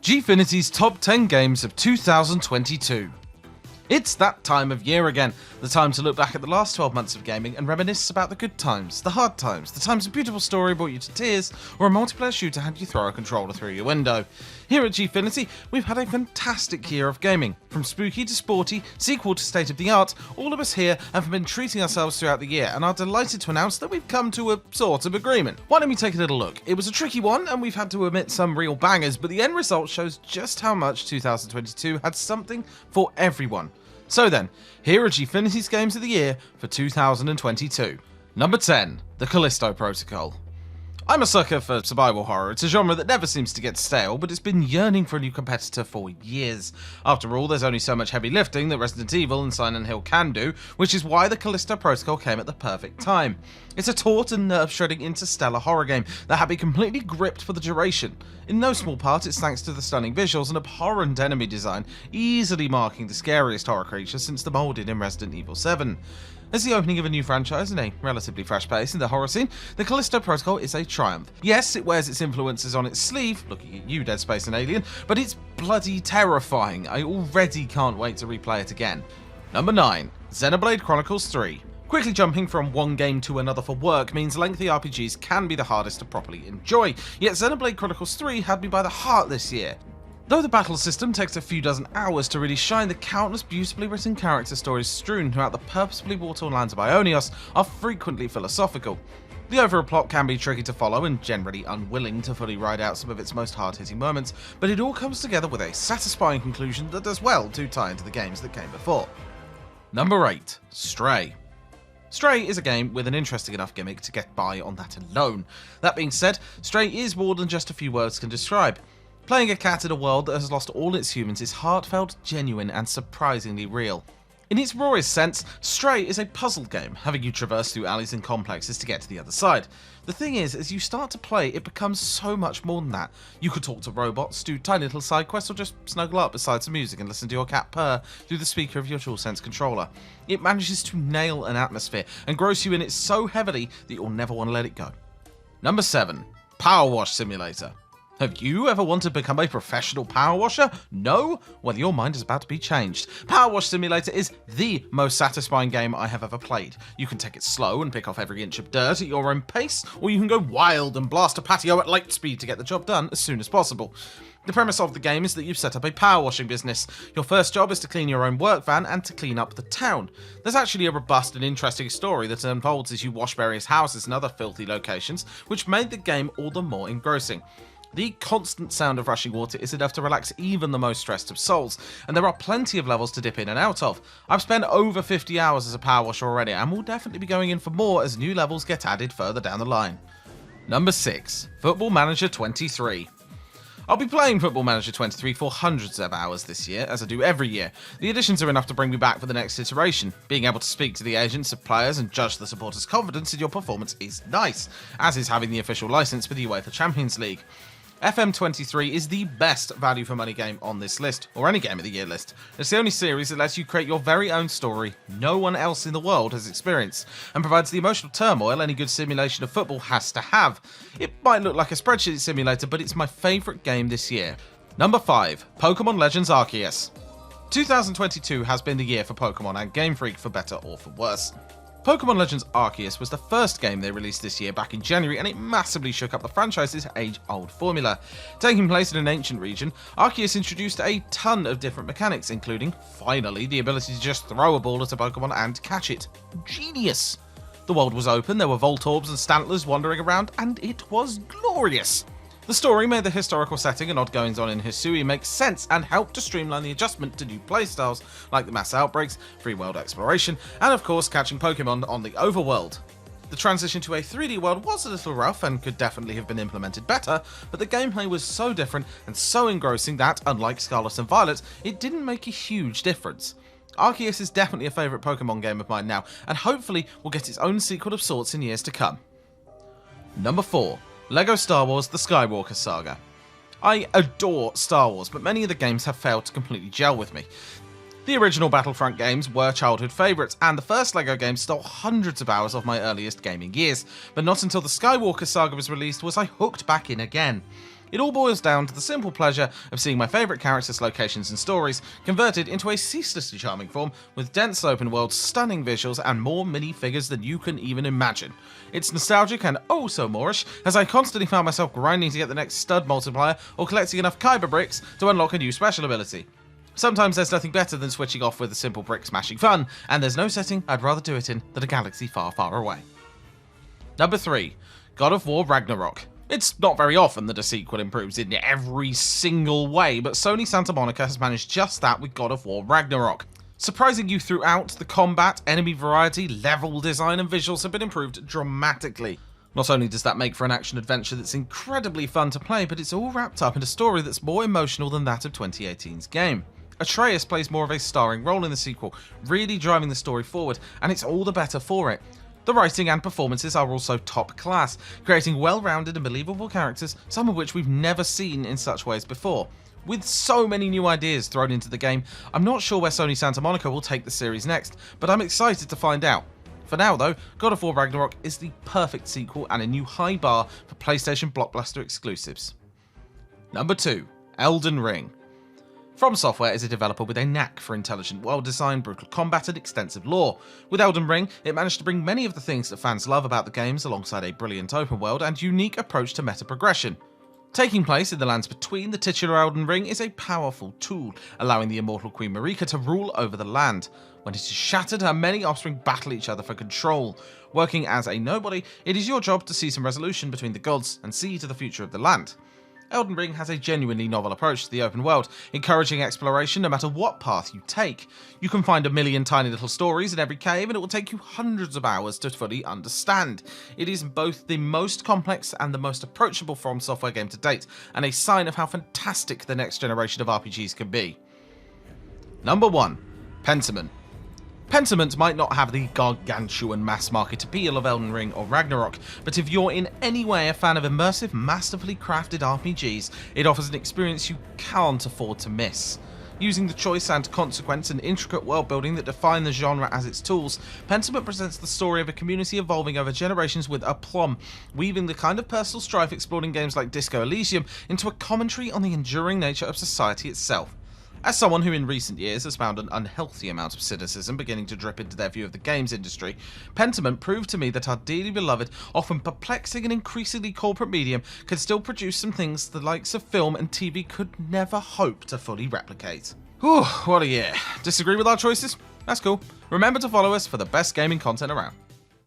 Gfinity's Top 10 Games of 2022. It's that time of year again, the time to look back at the last 12 months of gaming and reminisce about the good times, the hard times, the times a beautiful story brought you to tears, or a multiplayer shooter had you throw a controller through your window. Here at Gfinity, we've had a fantastic year of gaming. From spooky to sporty, sequel to state of the art, all of us here have been treating ourselves throughout the year and are delighted to announce that we've come to a sort of agreement. Why don't we take a little look? It was a tricky one and we've had to omit some real bangers, but the end result shows just how much 2022 had something for everyone. So then, here are Gfinity's Games of the Year for 2022. Number 10, The Callisto Protocol. I'm a sucker for survival horror. It's a genre that never seems to get stale, but it's been yearning for a new competitor for years. After all, there's only so much heavy lifting that Resident Evil and Silent Hill can do, which is why the Callisto Protocol came at the perfect time. It's a taut and nerve-shredding interstellar horror game that had me completely gripped for the duration. In no small part, it's thanks to the stunning visuals and abhorrent enemy design, easily marking the scariest horror creature since the molded in Resident Evil 7. As the opening of a new franchise and a relatively fresh pace in the horror scene, the Callisto Protocol is a triumph. Yes, it wears its influences on its sleeve, looking at you, Dead Space and Alien, but it's bloody terrifying. I already can't wait to replay it again. Number 9, Xenoblade Chronicles 3. Quickly jumping from one game to another for work means lengthy RPGs can be the hardest to properly enjoy, yet Xenoblade Chronicles 3 had me by the heart this year. Though the battle system takes a few dozen hours to really shine, the countless beautifully written character stories strewn throughout the purposefully war-torn lands of Ionios are frequently philosophical. The overall plot can be tricky to follow and generally unwilling to fully ride out some of its most hard-hitting moments, but it all comes together with a satisfying conclusion that does well to tie into the games that came before. Number 8, Stray. Stray is a game with an interesting enough gimmick to get by on that alone. That being said, Stray is more than just a few words can describe. Playing a cat in a world that has lost all its humans is heartfelt, genuine, and surprisingly real. In its rawest sense, Stray is a puzzle game, having you traverse through alleys and complexes to get to the other side. The thing is, as you start to play, it becomes so much more than that. You could talk to robots, do tiny little side quests, or just snuggle up beside some music and listen to your cat purr through the speaker of your DualSense controller. It manages to nail an atmosphere and gross you in it so heavily that you'll never want to let it go. Number 7, Power Wash Simulator. Have you ever wanted to become a professional power washer? No? Well, your mind is about to be changed. Power Wash Simulator is the most satisfying game I have ever played. You can take it slow and pick off every inch of dirt at your own pace, or you can go wild and blast a patio at light speed to get the job done as soon as possible. The premise of the game is that you've set up a power washing business. Your first job is to clean your own work van and to clean up the town. There's actually a robust and interesting story that unfolds as you wash various houses and other filthy locations, which made the game all the more engrossing. The constant sound of rushing water is enough to relax even the most stressed of souls, and there are plenty of levels to dip in and out of. I've spent over 50 hours as a power washer already, and will definitely be going in for more as new levels get added further down the line. Number 6, Football Manager 23. I'll be playing Football Manager 23 for hundreds of hours this year, as I do every year. The additions are enough to bring me back for the next iteration. Being able to speak to the agents of players and judge the supporters' confidence in your performance is nice, as is having the official license for the UEFA Champions League. FM23 is the best value for money game on this list, or any game of the year list. It's the only series that lets you create your very own story no one else in the world has experienced, and provides the emotional turmoil any good simulation of football has to have. It might look like a spreadsheet simulator, but it's my favourite game this year. Number 5, Pokemon Legends Arceus. 2022 has been the year for Pokemon and Game Freak, for better or for worse. Pokemon Legends Arceus was the first game they released this year back in January, and it massively shook up the franchise's age-old formula. Taking place in an ancient region, Arceus introduced a ton of different mechanics, including, finally, the ability to just throw a ball at a Pokemon and catch it. Genius! The world was open, there were Voltorbs and Stantlers wandering around, and it was glorious! The story made the historical setting and odd goings-on in Hisui make sense and helped to streamline the adjustment to new playstyles like the mass outbreaks, free world exploration, and of course catching Pokemon on the overworld. The transition to a 3D world was a little rough and could definitely have been implemented better, but the gameplay was so different and so engrossing that, unlike Scarlet and Violet, it didn't make a huge difference. Arceus is definitely a favourite Pokemon game of mine now, and hopefully will get its own sequel of sorts in years to come. Number 4. LEGO Star Wars The Skywalker Saga. I adore Star Wars, but many of the games have failed to completely gel with me. The original Battlefront games were childhood favourites, and the first LEGO game stole hundreds of hours of my earliest gaming years, but not until the Skywalker Saga was released was I hooked back in again. It all boils down to the simple pleasure of seeing my favourite characters, locations and stories converted into a ceaselessly charming form with dense open worlds, stunning visuals and more minifigures than you can even imagine. It's nostalgic and oh so Moorish, as I constantly found myself grinding to get the next stud multiplier or collecting enough Kyber bricks to unlock a new special ability. Sometimes there's nothing better than switching off with a simple brick smashing fun, and there's no setting I'd rather do it in than a galaxy far, far away. Number 3. God of War Ragnarok. It's not very often that a sequel improves in every single way, but Sony Santa Monica has managed just that with God of War Ragnarok. Surprising you throughout, the combat, enemy variety, level design and visuals have been improved dramatically. Not only does that make for an action-adventure that's incredibly fun to play, but it's all wrapped up in a story that's more emotional than that of 2018's game. Atreus plays more of a starring role in the sequel, really driving the story forward, and it's all the better for it. The writing and performances are also top class, creating well-rounded and believable characters, some of which we've never seen in such ways before. With so many new ideas thrown into the game, I'm not sure where Sony Santa Monica will take the series next, but I'm excited to find out. For now though, God of War Ragnarok is the perfect sequel and a new high bar for PlayStation Blockbuster exclusives. Number 2. Elden Ring. From Software is a developer with a knack for intelligent world design, brutal combat and extensive lore. With Elden Ring, it managed to bring many of the things that fans love about the games alongside a brilliant open world and unique approach to meta progression. Taking place in the lands between, the titular Elden Ring is a powerful tool, allowing the immortal Queen Marika to rule over the land. When it is shattered, her many offspring battle each other for control. Working as a nobody, it is your job to see some resolution between the gods and see to the future of the land. Elden Ring has a genuinely novel approach to the open world, encouraging exploration no matter what path you take. You can find a million tiny little stories in every cave and it will take you hundreds of hours to fully understand. It is both the most complex and the most approachable From Software game to date, and a sign of how fantastic the next generation of RPGs can be. Number 1. Pentiment. Pentiment might not have the gargantuan mass market appeal of Elden Ring or Ragnarok, but if you're in any way a fan of immersive, masterfully crafted RPGs, it offers an experience you can't afford to miss. Using the choice and consequence and intricate world building that define the genre as its tools, Pentiment presents the story of a community evolving over generations with aplomb, weaving the kind of personal strife explored in games like Disco Elysium into a commentary on the enduring nature of society itself. As someone who in recent years has found an unhealthy amount of cynicism beginning to drip into their view of the games industry, Pentiment proved to me that our dearly beloved, often perplexing and increasingly corporate medium can still produce some things the likes of film and TV could never hope to fully replicate. Whew, what a year. Disagree with our choices? That's cool. Remember to follow us for the best gaming content around.